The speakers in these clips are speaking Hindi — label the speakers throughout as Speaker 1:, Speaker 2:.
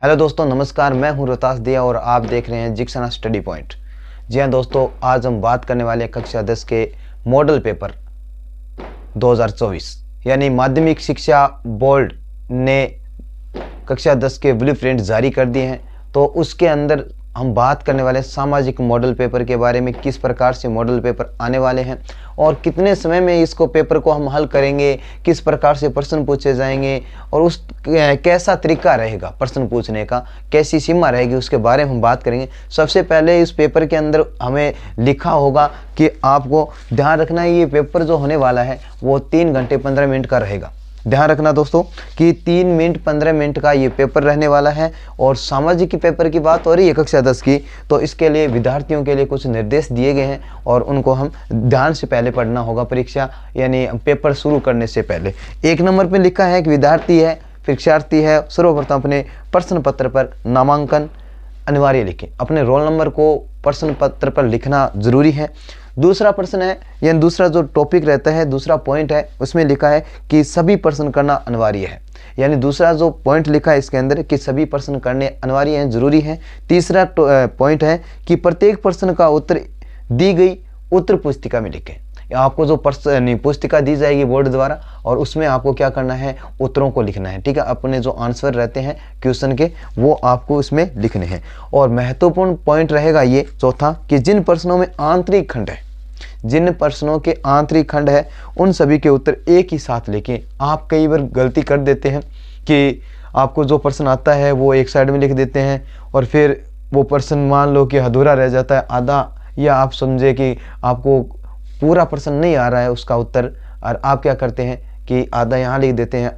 Speaker 1: हेलो दोस्तों, नमस्कार। मैं हूं रोहतास दिया और आप देख रहे हैं जिक्सना स्टडी पॉइंट। जी हाँ दोस्तों, आज हम बात करने वाले हैं कक्षा 10 के मॉडल पेपर 2024 यानी माध्यमिक शिक्षा बोर्ड ने कक्षा 10 के ब्लूप्रिंट जारी कर दिए हैं। तो उसके अंदर हम बात करने वाले हैं सामाजिक मॉडल पेपर के बारे में, किस प्रकार से मॉडल पेपर आने वाले हैं और कितने समय में इसको पेपर को हम हल करेंगे, किस प्रकार से प्रश्न पूछे जाएंगे और उस कैसा तरीका रहेगा प्रश्न पूछने का, कैसी सीमा रहेगी, उसके बारे में हम बात करेंगे। सबसे पहले इस पेपर के अंदर हमें लिखा होगा कि आपको ध्यान रखना है ये पेपर जो होने वाला है वो 3 घंटे 15 मिनट का रहेगा। ध्यान रखना दोस्तों कि 3 मिनट 15 मिनट का ये पेपर रहने वाला है। और सामाजिक के पेपर की बात हो रही है कक्षा 10 की, तो इसके लिए विद्यार्थियों के लिए कुछ निर्देश दिए गए हैं और उनको हम ध्यान से पहले पढ़ना होगा परीक्षा यानी पेपर शुरू करने से पहले। 1 नंबर पर लिखा है कि परीक्षार्थी है सर्वप्रथम अपने प्रश्न पत्र पर नामांकन अनिवार्य लिखें। अपने रोल नंबर को प्रश्न पत्र पर लिखना जरूरी है। दूसरा प्रश्न है यानी दूसरा जो टॉपिक रहता है, दूसरा पॉइंट है, उसमें लिखा है कि सभी प्रश्न करना अनिवार्य है। यानी दूसरा जो पॉइंट लिखा है इसके अंदर कि सभी प्रश्न करने अनिवार्य हैं, जरूरी है। तीसरा पॉइंट है कि प्रत्येक प्रश्न का उत्तर दी गई उत्तर पुस्तिका में लिखें। आपको जो पुस्तिका दी जाएगी बोर्ड द्वारा और उसमें आपको क्या करना है, उत्तरों को लिखना है। ठीक है, अपने जो आंसर रहते हैं क्वेश्चन के वो आपको इसमें लिखने हैं। और महत्वपूर्ण पॉइंट रहेगा ये चौथा कि जिन प्रश्नों में आंतरिक खंड है, जिन प्रश्नों के आंतरिक खंड है उन सभी के उत्तर एक ही साथ लिखें। आप कई बार गलती कर देते हैं कि आपको जो प्रश्न आता है वो एक साइड में लिख देते हैं और फिर वो प्रश्न मान लो कि अधूरा रह जाता है आधा, या आप समझे कि आपको पूरा प्रश्न नहीं आ रहा है उसका उत्तर, और आप क्या करते हैं कि आधा यहाँ लिख देते हैं,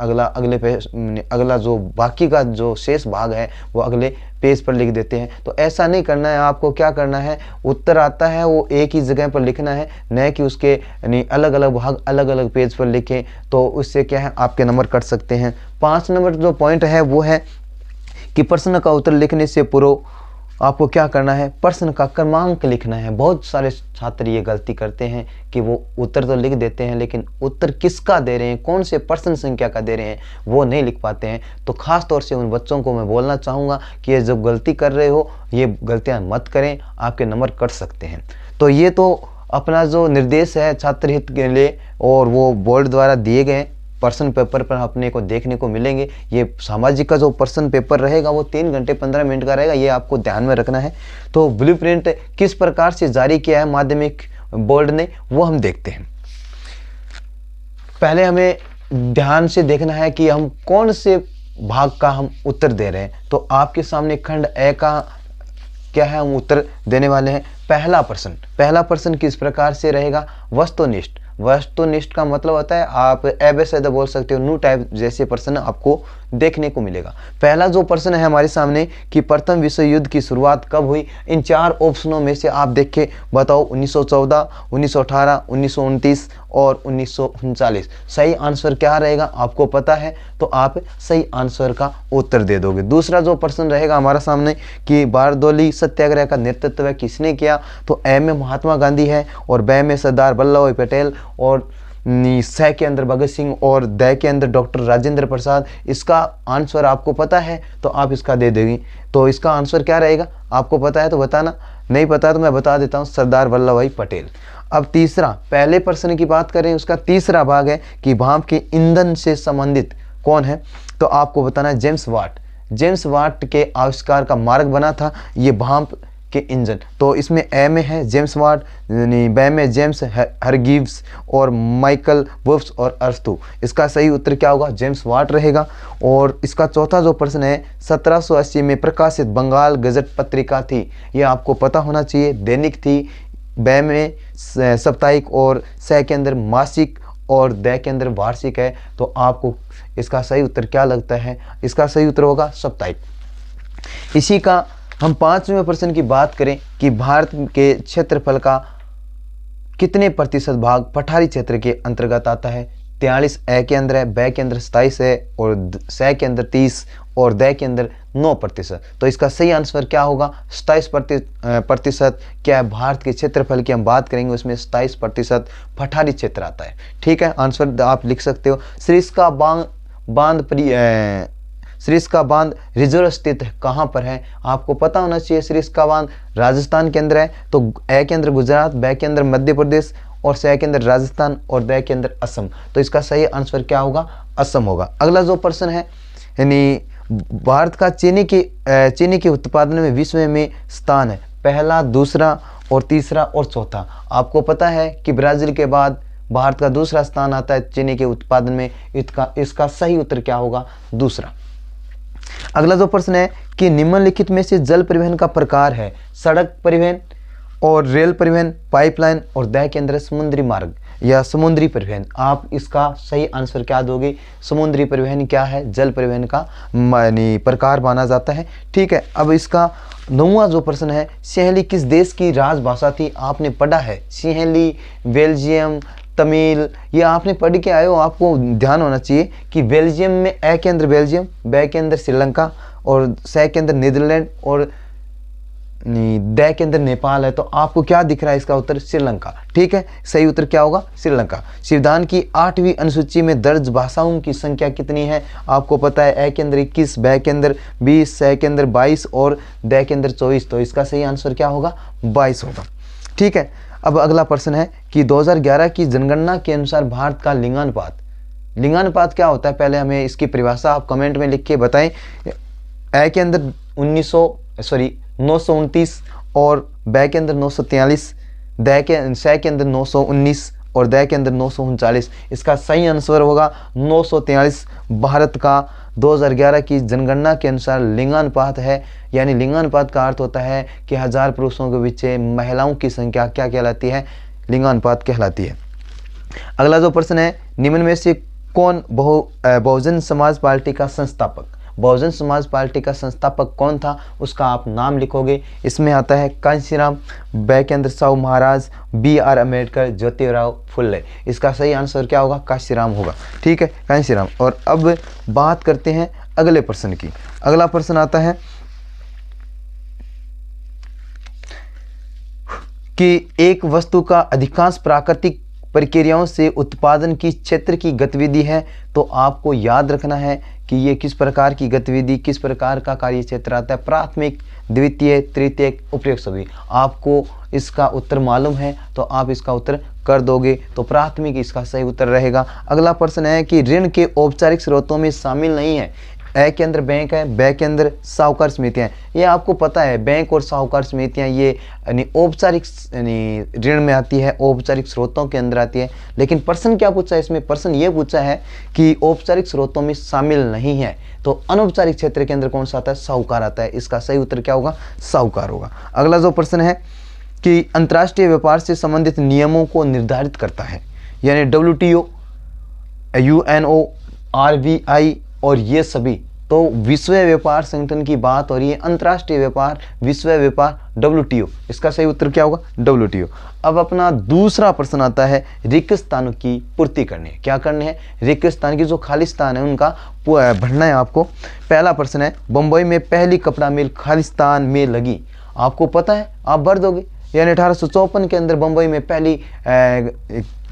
Speaker 1: अगला जो बाकी का जो शेष भाग है वो अगले पेज पर लिख देते हैं। तो ऐसा नहीं करना है। आपको क्या करना है, उत्तर आता है वो एक ही जगह पर लिखना है, न कि उसके अलग अलग भाग अलग अलग पेज पर लिखें। तो उससे क्या है, आपके नंबर कट सकते हैं। 5 नंबर जो पॉइंट है वो है कि प्रश्न का उत्तर लिखने से पूर्व आपको क्या करना है, प्रश्न का क्रमांक लिखना है। बहुत सारे छात्र ये गलती करते हैं कि वो उत्तर तो लिख देते हैं लेकिन उत्तर किसका दे रहे हैं, कौन से प्रश्न संख्या का दे रहे हैं वो नहीं लिख पाते हैं। तो खास तौर से उन बच्चों को मैं बोलना चाहूँगा कि ये जब गलती कर रहे हो ये गलतियाँ मत करें, आपके नंबर कट सकते हैं। तो ये तो अपना जो निर्देश है छात्र हित के लिए और वो बोर्ड द्वारा दिए गए प्रश्न पेपर पर अपने को देखने को मिलेंगे। ये सामाजिक का जो प्रश्न पेपर रहेगा वो 3 घंटे 15 मिनट का रहेगा, ये आपको ध्यान में रखना है। तो ब्लूप्रिंट किस प्रकार से जारी किया है माध्यमिक बोर्ड ने वो हम देखते हैं। पहले हमें ध्यान से देखना है कि हम कौन से भाग का हम उत्तर दे रहे हैं। तो आपके सामने खंड ए का क्या है, हम उत्तर देने वाले हैं। पहला प्रश्न किस प्रकार से रहेगा, वस्तुनिष्ठ का मतलब होता है आप एबेसेद बोल सकते हो, न्यू टाइप जैसे प्रश्न आपको देखने को मिलेगा। पहला जो प्रश्न है हमारे सामने कि प्रथम विश्व युद्ध की शुरुआत कब हुई। इन 4 ऑप्शनों में से आप देख के बताओ 1914, 1918, 1929 और 1939। सही आंसर क्या रहेगा आपको पता है तो आप सही आंसर का उत्तर दे दोगे। दूसरा जो प्रश्न रहेगा हमारा सामने कि बारदौली सत्याग्रह का नेतृत्व किसने किया। तो ए में महात्मा गांधी है और ब में सरदार वल्लभ भाई पटेल और स के अंदर भगत सिंह और द के अंदर डॉक्टर राजेंद्र प्रसाद। इसका आंसर आपको पता है तो आप इसका दे देंगे। तो इसका आंसर क्या रहेगा आपको पता है तो बताना, नहीं पता तो मैं बता देता हूँ, सरदार वल्लभ भाई पटेल। अब तीसरा, पहले प्रश्न की बात करें उसका तीसरा भाग है कि भाप के ईंधन से संबंधित कौन है। तो आपको बताना है जेम्स वाट के आविष्कार का मार्ग बना था ये भाप के इंजन। तो इसमें ए में है जेम्स वाट, ब में जेम्स हरगिव्स और माइकल वुफ्स और अर्थु। इसका सही उत्तर क्या होगा, जेम्स वाट रहेगा। और इसका चौथा जो प्रश्न है 1780 में प्रकाशित बंगाल गजट पत्रिका थी, ये आपको पता होना चाहिए, दैनिक थी। ब में साप्ताहिक और स के अंदर मासिक और द के अंदर वार्षिक है। तो आपको इसका सही उत्तर क्या लगता है, इसका सही उत्तर होगा साप्ताहिक। इसी का हम 5वें प्रश्न की बात करें कि भारत के क्षेत्रफल का कितने प्रतिशत भाग पठारी क्षेत्र के अंतर्गत आता है। 43 ए के अंदर है, ब के अंदर 27 है और स के अंदर 30 और द के अंदर 9%। तो इसका सही आंसर क्या होगा, 27% क्या है। भारत के क्षेत्रफल की हम बात करेंगे उसमें 27% पठारी क्षेत्र आता है। ठीक है, आंसर आप लिख सकते हो। सरिस्का बांध सरिस्का बांध रिजर्व स्थित कहाँ पर है? आपको पता होना चाहिए। सरिस्का बांध राजस्थान के अंदर है, तो ए के अंदर गुजरात, ब के अंदर मध्य प्रदेश और स के अंदर राजस्थान और द के अंदर असम। तो इसका सही आंसर क्या होगा? असम होगा। अगला जो प्रश्न है, यानी भारत का चीनी के उत्पादन में विश्व में स्थान है, पहला, दूसरा और तीसरा और चौथा। आपको पता है कि ब्राजील के बाद भारत का दूसरा स्थान आता है चीनी के उत्पादन में। इसका सही उत्तर क्या होगा? दूसरा। अगला जो प्रश्न है कि निम्नलिखित में से जल परिवहन का प्रकार है, सड़क परिवहन और रेल परिवहन, पाइपलाइन और द के अंदर समुद्री मार्ग या समुद्री परिवहन। आप इसका सही आंसर क्या दोगे? समुद्री परिवहन क्या है? जल परिवहन का प्रकार माना जाता है। ठीक है, अब इसका 9वां जो प्रश्न है, सिंहली किस देश की राजभाषा थी? आपने पढ़ा है सिंहली, बेल्जियम, तमिल, ये आपने पढ़ के आए हो। आपको ध्यान होना चाहिए कि बेल्जियम में ए के अंदर बेल्जियम, ब के अंदर श्रीलंका और स के अंदर नीदरलैंड और द के अंदर नेपाल है। तो आपको क्या दिख रहा है? इसका उत्तर श्रीलंका। ठीक है, सही उत्तर क्या होगा? श्रीलंका। संविधान की 8वीं अनुसूची में दर्ज भाषाओं की संख्या कितनी है? आपको पता है ए के अंदर 21, ब के अंदर 20, स के अंदर 22 और द के अंदर 24। तो इसका सही आंसर क्या होगा? 22 होगा। ठीक है, अब अगला प्रश्न है कि 2011 की जनगणना के अनुसार भारत का लिंगानुपात क्या होता है? पहले हमें इसकी परिभाषा आप कमेंट में लिख के बताएं। ए के अंदर 929 और ब के अंदर 943, स के अंदर 919 और द के अंदर 939। इसका सही आंसर होगा 943। भारत का 2011 की जनगणना के अनुसार लिंगानुपात है, यानी लिंगानुपात का अर्थ होता है कि 1000 पुरुषों के पीछे महिलाओं की संख्या क्या कहलाती है? लिंगानुपात कहलाती है। अगला जो प्रश्न है, निम्न में से कौन बहुजन समाज पार्टी का संस्थापक? बहुजन समाज पार्टी का संस्थापक कौन था? उसका आप नाम लिखोगे। इसमें आता है कांशीराम, ब के अंदर साहू महाराज, BR अम्बेडकर, ज्योतिराव फुले। इसका सही आंसर क्या होगा? कांशीराम होगा। ठीक है, कांशीराम। और अब बात करते हैं अगले प्रश्न की। अगला प्रश्न आता है कि एक वस्तु का अधिकांश प्राकृतिक प्रक्रियाओं से उत्पादन की क्षेत्र की गतिविधि है। तो आपको याद रखना है कि ये किस प्रकार की गतिविधि, किस प्रकार का कार्य क्षेत्र आता है? प्राथमिक, द्वितीय, तृतीयक, उपयुक्त सभी। आपको इसका उत्तर मालूम है तो आप इसका उत्तर कर दोगे। तो प्राथमिक इसका सही उत्तर रहेगा। अगला प्रश्न है कि ऋण के औपचारिक स्रोतों में शामिल नहीं है। ए के अंदर बैंक है, ब के अंदर साहूकार समितियाँ। ये आपको पता है, बैंक और साहूकार समितियाँ ये औपचारिक ऋण में आती है, औपचारिक स्रोतों के अंदर आती है। लेकिन प्रश्न क्या पूछा है इसमें? प्रश्न ये पूछा है कि औपचारिक स्रोतों में शामिल नहीं है, तो अनौपचारिक क्षेत्र के अंदर कौन सा आता है? साहूकार आता है। इसका सही उत्तर क्या होगा? साहूकार होगा। अगला जो प्रश्न है कि अंतर्राष्ट्रीय व्यापार से संबंधित नियमों को निर्धारित करता है, यानी WTO, UNO, RBI और ये सभी। तो विश्व व्यापार संगठन की बात हो रही है, अंतर्राष्ट्रीय व्यापार, विश्व व्यापार, WTO। इसका सही उत्तर क्या होगा? WTO। अब अपना दूसरा प्रश्न आता है, रिक्त स्थानों की पूर्ति करनी है। क्या करनी है? रिक्त स्थान की जो खाली स्थान है उनका भरना है आपको। पहला प्रश्न है, बम्बई में पहली कपड़ा मिल खालिस्तान में लगी। आपको पता है, आप भर दोगे। यानी 1854 के अंदर बम्बई में पहली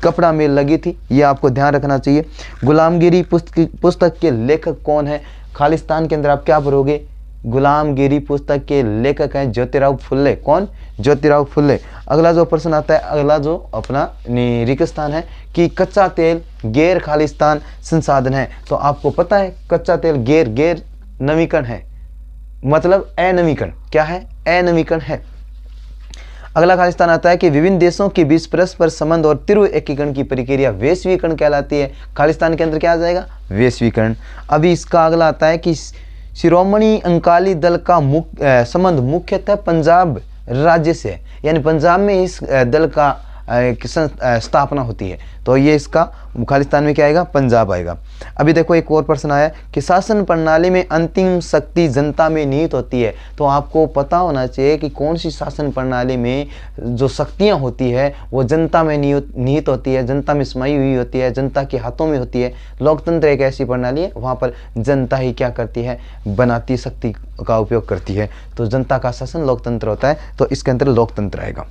Speaker 1: कपड़ा मिल लगी थी, ये आपको ध्यान रखना चाहिए। गुलामगिरी पुस्तक के लेखक कौन है? खालिस्तान के अंदर आप क्या भरोगे? गुलामगिरी पुस्तक के लेखक हैं ज्योतिराव फुले। कौन? ज्योतिराव फुले। अगला जो प्रश्न आता है, अगला जो अपना रिक्त स्थान है कि कच्चा तेल गैर खालिस्तान संसाधन है। तो आपको पता है कच्चा तेल गैर नवीकरण है, मतलब अनवीकरण। क्या है? अनवीकरण है। अगला खालिस्तान आता है कि विभिन्न देशों के बीच परस्पर संबंध और तीव्र एकीकरण की प्रक्रिया वैश्वीकरण कहलाती है। खालिस्तान के अंदर क्या आ जाएगा? वैश्वीकरण। अभी इसका अगला आता है कि शिरोमणि अकाली दल का संबंध मुख्यतः पंजाब राज्य से है, यानी पंजाब में इस दल का स्थापना होती है। तो ये इसका खालिस्तान में क्या आएगा? पंजाब आएगा। अभी देखो एक और प्रश्न आया कि शासन प्रणाली में अंतिम शक्ति जनता में निहित होती है। तो आपको पता होना चाहिए कि कौन सी शासन प्रणाली में जो शक्तियां होती है वो जनता में निहित होती है, जनता में समाई हुई होती है, जनता के हाथों में होती है। लोकतंत्र एक ऐसी प्रणाली है वहाँ पर जनता ही क्या करती है? बनाती शक्ति का उपयोग करती है। तो जनता का शासन लोकतंत्र होता है, तो इसके अंदर लोकतंत्र आएगा।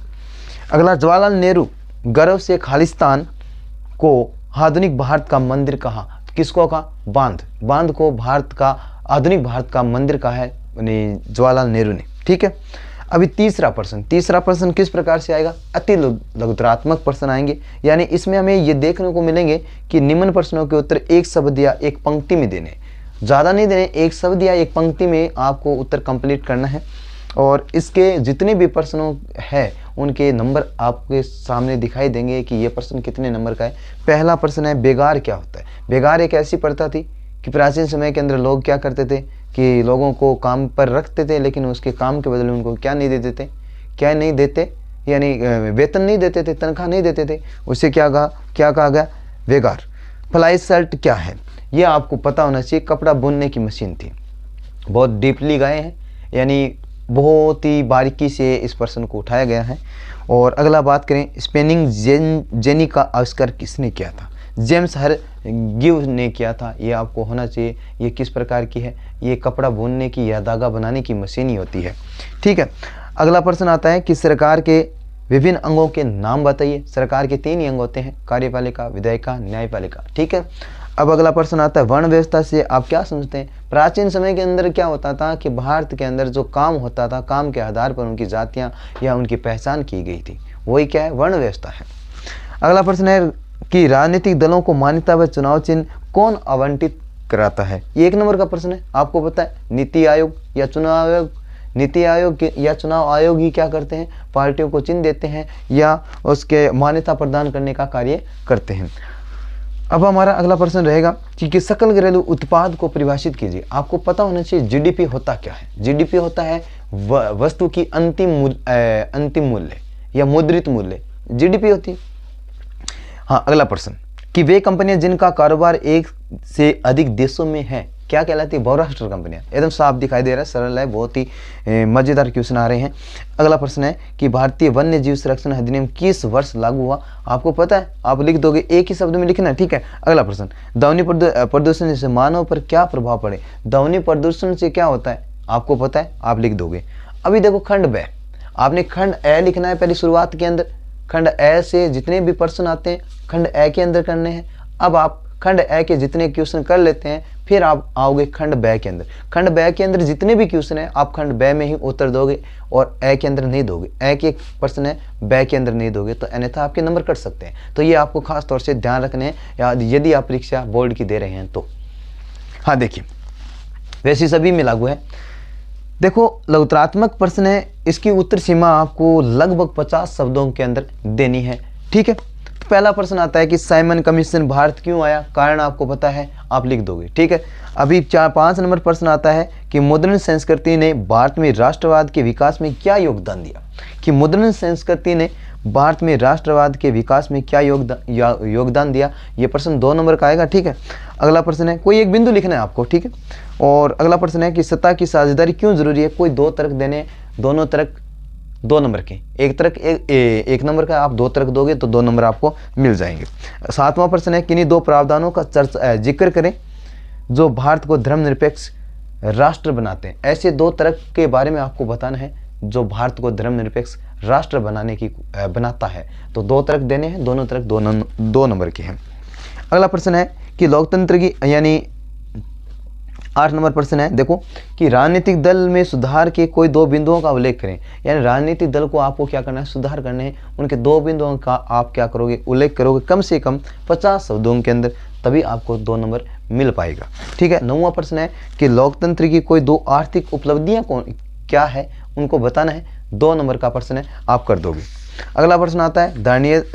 Speaker 1: अगला, जवाहरलाल नेहरू गर्व से खालिस्तान को आधुनिक भारत का मंदिर कहा। किसको कहा? बांध को भारत का आधुनिक भारत का मंदिर कहा है जवाहरलाल नेहरू ने। ठीक है, अभी तीसरा प्रश्न किस प्रकार से आएगा? अति लघुतरात्मक प्रश्न आएंगे, यानी इसमें हमें ये देखने को मिलेंगे कि निम्न प्रश्नों के उत्तर एक शब्द या एक पंक्ति में देने, ज़्यादा नहीं देने, एक शब्द या एक पंक्ति में आपको उत्तर कंप्लीट करना है। और इसके जितने भी प्रश्नों हैं उनके नंबर आपके सामने दिखाई देंगे कि ये प्रश्न कितने नंबर का है। पहला प्रश्न है, बेगार क्या होता है? बेगार एक ऐसी प्रथा थी कि प्राचीन समय के अंदर लोग क्या करते थे कि लोगों को काम पर रखते थे, लेकिन उसके काम के बदले उनको क्या नहीं देते, यानी वेतन नहीं देते थे, तनख्वाह नहीं देते थे। उसे क्या कहा गया? बेगार। फ्लाई शर्ट क्या है? ये आपको पता होना चाहिए, कपड़ा बुनने की मशीन थी। बहुत डीपली गए हैं, यानी बहुत ही बारीकी से इस प्रश्न को उठाया गया है। और अगला बात करें, स्पेनिंग जेनी का आविष्कार किसने किया था? जेम्स हरग्रीव्स ने किया था। ये आपको होना चाहिए। ये किस प्रकार की है? ये कपड़ा बुनने की या धागा बनाने की मशीन ही होती है। ठीक है, अगला प्रश्न आता है कि सरकार के विभिन्न अंगों के नाम बताइए। सरकार के 3 ही अंग होते हैं, कार्यपालिका, विधायिका, न्यायपालिका। ठीक है, अब अगला प्रश्न आता है, वर्ण व्यवस्था से आप क्या समझते हैं? प्राचीन समय के अंदर क्या होता था कि भारत के अंदर जो काम होता था, काम के आधार पर उनकी जातियां या उनकी पहचान की गई थी, वही क्या है? वर्ण व्यवस्था है। अगला प्रश्न है कि राजनीतिक दलों को मान्यता व चुनाव चिन्ह कौन आवंटित कराता है? ये 1 नंबर का प्रश्न है। आपको पता है, नीति आयोग या चुनाव आयोग, नीति आयोग या चुनाव आयोग ही क्या करते हैं? पार्टियों को चिन्ह देते हैं या उसके मान्यता प्रदान करने का कार्य करते हैं। अब हमारा अगला प्रश्न रहेगा कि सकल घरेलू उत्पाद को परिभाषित कीजिए। आपको पता होना चाहिए जीडीपी होता क्या है? जीडीपी होता है वस्तु की अंतिम मूल्य या मुद्रित मूल्य, जीडीपी होती है। हाँ, अगला प्रश्न कि वे कंपनियां जिनका कारोबार 1 से अधिक देशों में है क्या कहलाती है? बहुराष्ट्रीय कंपनियां। एकदम साफ दिखाई दे रहा है, सरल है, बहुत ही मजेदार क्वेश्चन आ रहे हैं। अगला प्रश्न है कि भारतीय वन्य जीव संरक्षण अधिनियम किस वर्ष लागू हुआ? आपको पता है, आप लिख दोगे, एक ही शब्द में लिखना है। ठीक है, अगला प्रश्न, ध्वनि प्रदूषण से मानव पर क्या प्रभाव पड़े? ध्वनि प्रदूषण से क्या होता है आपको पता है, आप लिख दोगे। अभी देखो, खंड ब, आपने खंड ए लिखना है पहले शुरुआत के अंदर। खंड ए से जितने भी प्रश्न आते हैं खंड ए के अंदर करने हैं। अब आप खंड ए के जितने क्वेश्चन कर लेते हैं, फिर आप आओगे खंड ब के अंदर। खंड ब के अंदर जितने भी क्वेश्चन है आप खंड ब में ही उत्तर दोगे और ए के अंदर नहीं दोगे। ए के प्रश्न है, ब के अंदर नहीं दोगे, तो अन्यथा आपके नंबर कट सकते हैं। तो ये आपको खास तौर से ध्यान रखने हैं यदि आप परीक्षा बोर्ड की दे रहे हैं तो। हाँ देखिए, वैसे सभी में लागू है। देखो, लघुतरात्मक प्रश्न है, इसकी उत्तर सीमा आपको लगभग 50 शब्दों के अंदर देनी है। ठीक है, पहला प्रश्न आता है कि साइमन कमीशन भारत क्यों आया? कारण आपको पता है, आप लिख दोगे। ठीक है, अभी 5 नंबर प्रश्न आता है कि मुद्रण संस्कृति ने भारत में राष्ट्रवाद के विकास में क्या योगदान दिया? कि मुद्रण संस्कृति ने भारत में राष्ट्रवाद के विकास में क्या योगदान दिया? ये प्रश्न 2 नंबर का आएगा। ठीक है, अगला प्रश्न है, कोई एक बिंदु लिखना है आपको। ठीक है, और अगला प्रश्न है कि सत्ता की साझेदारी क्यों जरूरी है? कोई 2 तर्क देने, दोनों तर्क 2 नंबर के, एक तर्क 1 नंबर का, आप 2 तर्क दोगे तो 2 नंबर आपको मिल जाएंगे। 7वां प्रश्न है, किन्हीं 2 प्रावधानों का जिक्र करें जो भारत को धर्मनिरपेक्ष राष्ट्र बनाते हैं। ऐसे 2 तर्क के बारे में आपको बताना है जो भारत को धर्मनिरपेक्ष राष्ट्र बनाता है। तो 2 तर्क देने हैं, दोनों तर्क 2 नंबर के हैं। अगला प्रश्न है कि लोकतंत्र की, यानी 8 नंबर प्रश्न है, देखो कि राजनीतिक दल में सुधार के कोई 2 बिंदुओं का उल्लेख करें। यानी राजनीतिक दल को आपको क्या करना है? सुधार करने हैं। उनके 2 बिंदुओं का आप क्या करोगे? उल्लेख करोगे कम से कम 50 शब्दों के अंदर, तभी आपको 2 नंबर मिल पाएगा। ठीक है, 9वां प्रश्न है कि लोकतंत्र की कोई 2 आर्थिक उपलब्धियां क्या है, उनको बताना है। 2 नंबर का प्रश्न है, आप कर दोगे। अगला प्रश्न आता है,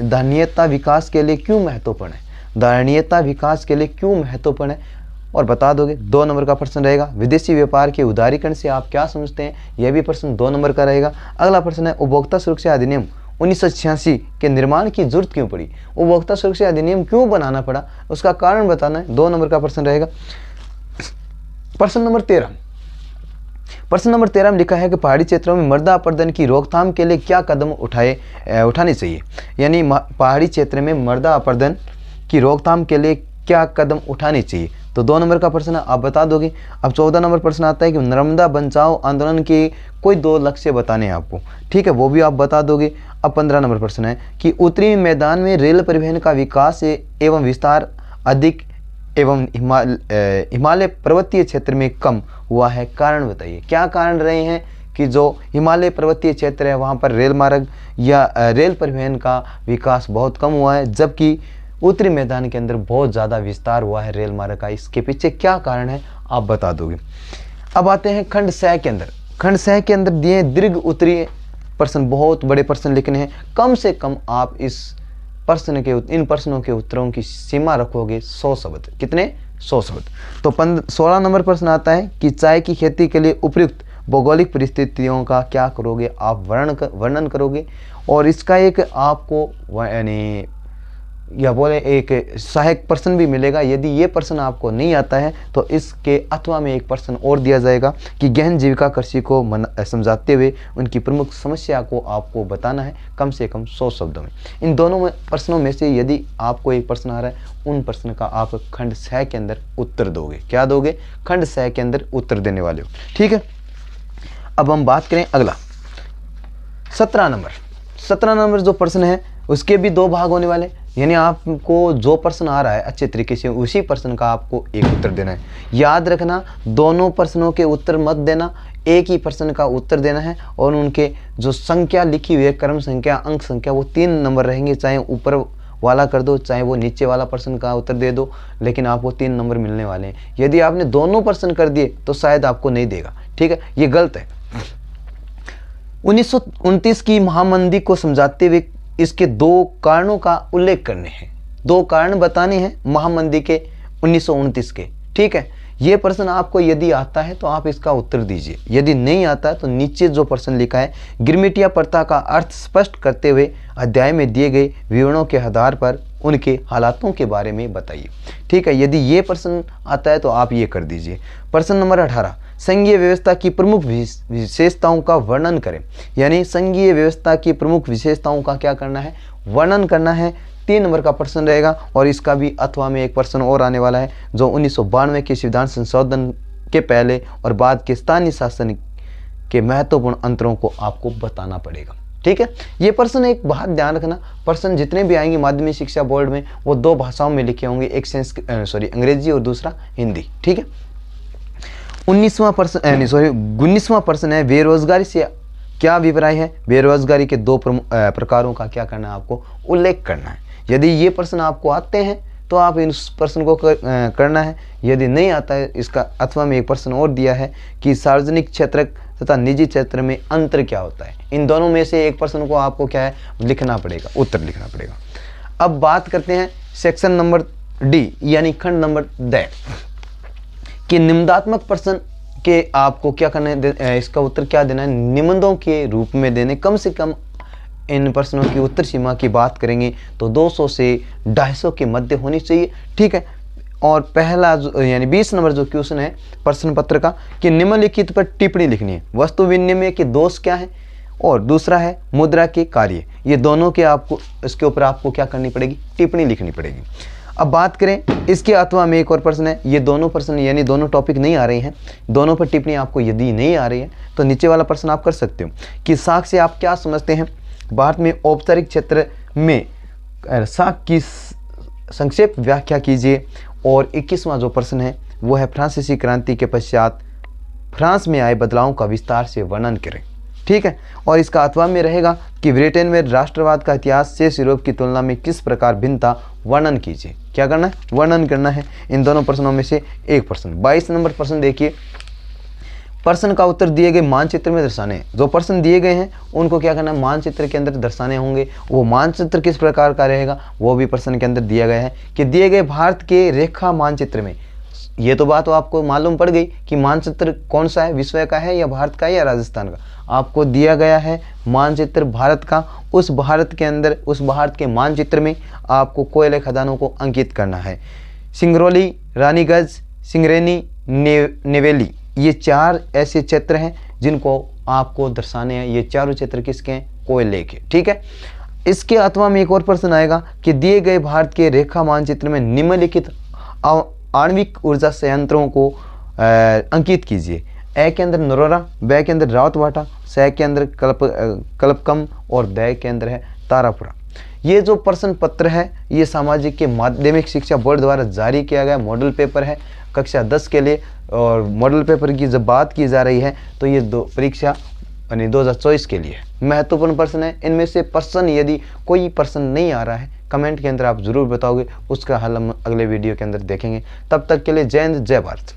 Speaker 1: धारणीयता विकास के लिए क्यों महत्वपूर्ण है? धारणीयता विकास के लिए क्यों महत्वपूर्ण है और बता दोगे। 2 नंबर का प्रश्न रहेगा। विदेशी व्यापार के उदारीकरण से आप क्या समझते हैं? यह भी प्रश्न 2 नंबर का रहेगा। अगला प्रश्न है, उपभोक्ता सुरक्षा अधिनियम 1986 के निर्माण की जरूरत क्यों पड़ी? उपभोक्ता सुरक्षा अधिनियम क्यों बनाना पड़ा, उसका कारण बताना है। 2 नंबर का प्रश्न रहेगा। प्रश्न नंबर 13 में लिखा है कि पहाड़ी क्षेत्रों में मृदा अपरदन की रोकथाम के लिए क्या कदम उठाने चाहिए? यानी पहाड़ी क्षेत्र में मृदा अपरदन की रोकथाम के लिए क्या कदम उठाने चाहिए? तो 2 नंबर का प्रश्न आप बता दोगे। अब 14 नंबर प्रश्न आता है कि नर्मदा बचाओ आंदोलन के कोई 2 लक्ष्य बताने हैं आपको। ठीक है, वो भी आप बता दोगे। अब 15 नंबर प्रश्न है कि उत्तरी मैदान में रेल परिवहन का विकास एवं विस्तार अधिक एवं हिमालय पर्वतीय क्षेत्र में कम हुआ है? कारण बताइए, क्या कारण रहे हैं कि जो हिमालय पर्वतीय क्षेत्र है वहाँ पर रेल मार्ग या रेल परिवहन का विकास बहुत कम हुआ है, जबकि उत्तरी मैदान के अंदर बहुत ज़्यादा विस्तार हुआ है रेल मार्ग का? इसके पीछे क्या कारण है आप बता दोगे। अब आते हैं खंड सह के अंदर। खंड सह के अंदर दिए दीर्घ उत्तरीय प्रश्न, बहुत बड़े प्रश्न लिखने हैं। कम से कम आप इन प्रश्नों के उत्तरों की सीमा रखोगे 100 शब्द। कितने? 100 शब्द। तो 16 नंबर प्रश्न आता है कि चाय की खेती के लिए उपयुक्त भौगोलिक परिस्थितियों का क्या करोगे? आप वर्णन करोगे, और इसका एक आपको यानी या बोले एक सहायक प्रश्न भी मिलेगा। यदि ये प्रश्न आपको नहीं आता है तो इसके अथवा में एक प्रश्न और दिया जाएगा कि गहन जीविका कृषि को समझाते हुए उनकी प्रमुख समस्या को आपको बताना है कम से कम 100 शब्दों में। इन दोनों प्रश्नों में से यदि आपको एक प्रश्न आ रहा है, उन प्रश्न का आप खंड सह के अंदर उत्तर दोगे। क्या दोगे? खंड सह के अंदर उत्तर देने वाले हो। ठीक है, अब हम बात करें अगला 17 नंबर। 17 नंबर जो प्रश्न है उसके भी 2 भाग होने वाले, यानी आपको जो प्रश्न आ रहा है अच्छे तरीके से उसी प्रश्न का आपको एक उत्तर देना है। याद रखना, दोनों प्रश्नों के उत्तर मत देना, एक ही प्रश्न का उत्तर देना है। और उनके जो संख्या लिखी हुई है, क्रम संख्या, अंक संख्या, वो 3 नंबर रहेंगे। चाहे ऊपर वाला कर दो, चाहे वो नीचे वाला प्रश्न का उत्तर दे दो, लेकिन आपको 3 नंबर मिलने वाले हैं। यदि आपने दोनों प्रश्न कर दिए तो शायद आपको नहीं देगा। ठीक है, ये गलत है। 1929 की महामंदी को समझाते हुए इसके 2 कारणों का उल्लेख करने हैं। 2 कारण बताने हैं महामंदी के 1929 के। ठीक है, ये प्रश्न आपको यदि आता है तो आप इसका उत्तर दीजिए, यदि नहीं आता है तो नीचे जो प्रश्न लिखा है गिरमिटिया प्रथा का अर्थ स्पष्ट करते हुए अध्याय में दिए गए विवरणों के आधार पर उनके हालातों के बारे में बताइए। ठीक है, यदि ये प्रश्न आता है तो आप ये कर दीजिए। प्रश्न नंबर 18, संघीय व्यवस्था की प्रमुख विशेषताओं का वर्णन करें। यानी संघीय व्यवस्था की प्रमुख विशेषताओं का क्या करना है? वर्णन करना है। 3 नंबर का प्रश्न रहेगा, और इसका भी अथवा में एक प्रश्न और आने वाला है जो 1992 के संविधान संशोधन के पहले और बाद के स्थानीय शासन के महत्वपूर्ण अंतरों को आपको बताना पड़ेगा। ठीक है, ये प्रश्न एक बात ध्यान रखना, प्रश्न जितने भी आएंगे माध्यमिक शिक्षा बोर्ड में वो 2 भाषाओं में लिखे होंगे, एक अंग्रेजी और दूसरा हिंदी। ठीक है, 19वां प्रश्न है बेरोजगारी से क्या अभिप्राय है? बेरोजगारी के 2 प्रकारों का क्या करना है? आपको उल्लेख करना है। यदि ये प्रश्न आपको आते हैं तो आप इस प्रश्न को करना है। यदि नहीं आता है, इसका अथवा में एक प्रश्न और दिया है कि सार्वजनिक क्षेत्र तथा निजी क्षेत्र में अंतर क्या होता है। इन दोनों में से एक प्रश्न को आपको क्या है लिखना पड़ेगा, उत्तर लिखना पड़ेगा। अब बात करते हैं सेक्शन नंबर डी यानी खंड नंबर ड कि निम्नात्मक प्रश्न के आपको क्या करना है, इसका उत्तर क्या देना है? निबंधों के रूप में देने। कम से कम इन प्रश्नों की उत्तर सीमा की बात करेंगे तो 200 से 250 के मध्य होनी चाहिए। ठीक है, और पहला यानी 20 नंबर जो क्वेश्चन है प्रश्न पत्र का कि निम्नलिखित पर टिप्पणी लिखनी है। वस्तु विनिमय के दोष क्या है, और दूसरा है मुद्रा के कार्य। ये दोनों के आपको इसके ऊपर आपको क्या करनी पड़ेगी? टिप्पणी लिखनी पड़ेगी। अब बात करें इसके अथवा में एक और प्रश्न है। ये दोनों प्रश्न यानी दोनों टॉपिक नहीं आ रहे हैं, दोनों पर टिप्पणी आपको यदि नहीं आ रही है तो नीचे वाला प्रश्न आप कर सकते हो कि साख से आप क्या समझते हैं? भारत में औपचारिक क्षेत्र में साख की संक्षेप व्याख्या कीजिए। और 21वां जो प्रश्न है वो है फ्रांसीसी क्रांति के पश्चात फ्रांस में आए बदलावों का विस्तार से वर्णन करें। ठीक है, और इसका अथवा में रहेगा कि ब्रिटेन में राष्ट्रवाद का इतिहास शेष यूरोप की तुलना में किस प्रकार भिन्न था, वर्णन कीजिए। क्या करना है? वर्णन करना है। इन दोनों प्रश्नों में से एक प्रश्न। 22 नंबर प्रश्न देखिए, प्रश्न का उत्तर दिए गए मानचित्र में दर्शाने। जो प्रश्न दिए गए हैं उनको क्या करना है? मानचित्र के अंदर दर्शाने होंगे। वो मानचित्र किस प्रकार का रहेगा वो भी प्रश्न के अंदर दिया गया है कि दिए गए भारत के रेखा मानचित्र में। ये तो बात आपको मालूम पड़ गई कि मानचित्र कौन सा है, विश्व का है या भारत का है या राजस्थान का। आपको दिया गया है मानचित्र भारत का। उस भारत के अंदर उस भारत के मानचित्र में आपको कोयले खदानों को अंकित करना है। सिंगरौली, रानीगंज, सिंगरेनी, नेवेली, ये 4 ऐसे क्षेत्र हैं जिनको आपको दर्शाने हैं। ये चारों क्षेत्र किसके हैं? कोयले के। ठीक है, इसके अथवा में एक और प्रश्न आएगा कि दिए गए भारत के रेखा मानचित्र में निम्नलिखित आणविक ऊर्जा संयंत्रों को अंकित कीजिए। ए के अंदर नरोरा, ब के अंदर रावतवाटा, स के अंदर कल्पकम और द के अंदर है तारापुरा। ये जो प्रश्न पत्र है ये सामाजिक के माध्यमिक शिक्षा बोर्ड द्वारा जारी किया गया मॉडल पेपर है कक्षा 10 के लिए। और मॉडल पेपर की जब बात की जा रही है तो ये परीक्षा यानी 2024 के लिए महत्वपूर्ण प्रश्न है। इनमें से प्रश्न यदि कोई प्रश्न नहीं आ रहा है कमेंट के अंदर आप जरूर बताओगे, उसका हल हम अगले वीडियो के अंदर देखेंगे। तब तक के लिए जय हिंद जय भारत।